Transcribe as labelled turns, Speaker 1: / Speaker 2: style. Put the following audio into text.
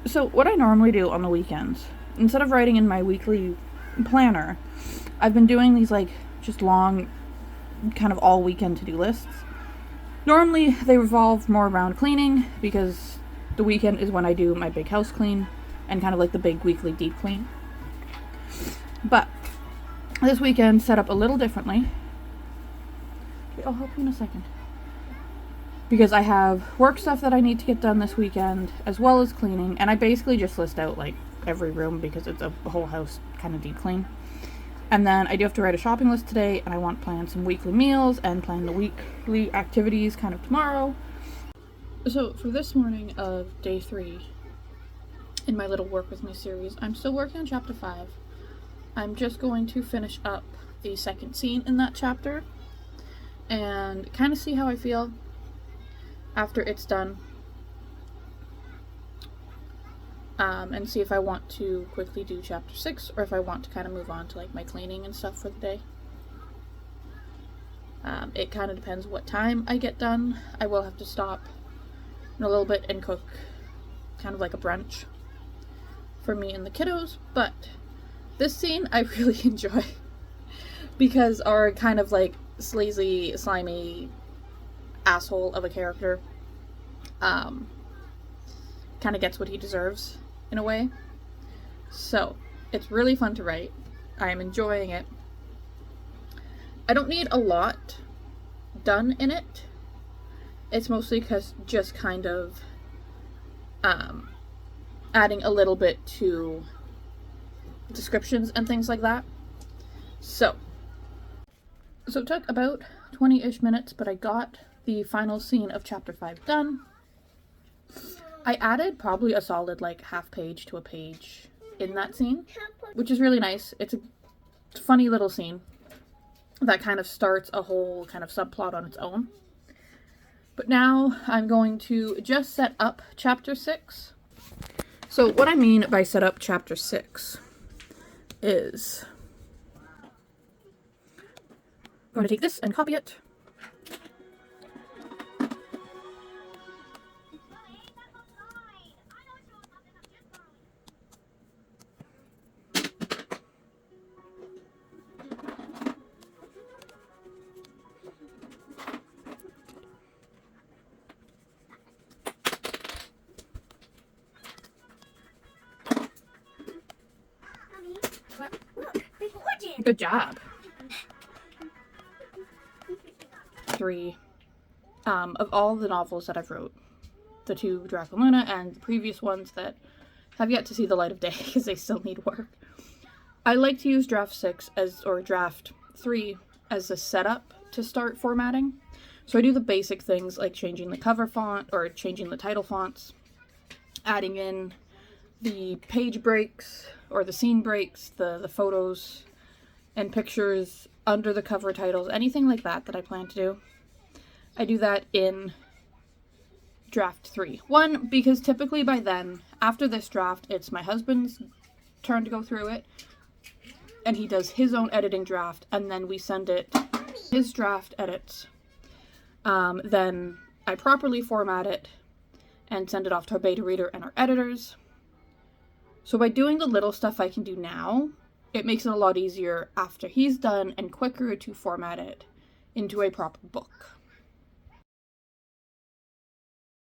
Speaker 1: So what I normally do on the weekends, instead of writing in my weekly planner, I've been doing these like just long, kind of all weekend to-do lists. Normally they revolve more around cleaning because the weekend is when I do my big house clean and kind of like the big weekly deep clean. But this weekend set up a little differently. I'll help you in a second. Because I have work stuff that I need to get done this weekend, as well as cleaning, and I basically just list out like every room because it's a whole house kind of deep clean. And then I do have to write a shopping list today, and I want to plan some weekly meals and plan the weekly activities kind of tomorrow. So for this morning of day 3 in my little work with me series, I'm still working on chapter 5. I'm just going to finish up the second scene in that chapter and kind of see how I feel after it's done, and see if I want to quickly do chapter 6 or if I want to kind of move on to like my cleaning and stuff for the day. It kind of depends what time I get done. I will have to stop in a little bit and cook kind of like a brunch for me and the kiddos, but this scene I really enjoy because our kind of like sleazy, slimy asshole of a character kind of gets what he deserves in a way. So it's really fun to write. I am enjoying it. I don't need a lot done in it. It's mostly just kind of adding a little bit to descriptions and things like that. So it took about 20-ish minutes, but I got the final scene of chapter 5 done. I added probably a solid like half page to a page in that scene, which is really nice. It's a funny little scene that kind of starts a whole kind of subplot on its own. But now I'm going to just set up chapter 6. So what I mean by set up chapter 6 is I'm going to take this and copy it. Good job. 3 of all the novels that I've wrote, the 2 Draco Luna and the previous ones that have yet to see the light of day because they still need work, I like to use draft 6 or draft 3 as a setup to start formatting. So I do the basic things like changing the cover font or changing the title fonts, adding in the page breaks or the scene breaks, the photos and pictures under the cover titles, anything like that I plan to do. I do that in draft 3. 1, because typically by then, after this draft, it's my husband's turn to go through it, and he does his own editing draft, and then we send it his draft edits. Then I properly format it and send it off to our beta reader and our editors. So by doing the little stuff I can do now, it makes it a lot easier after he's done and quicker to format it into a proper book.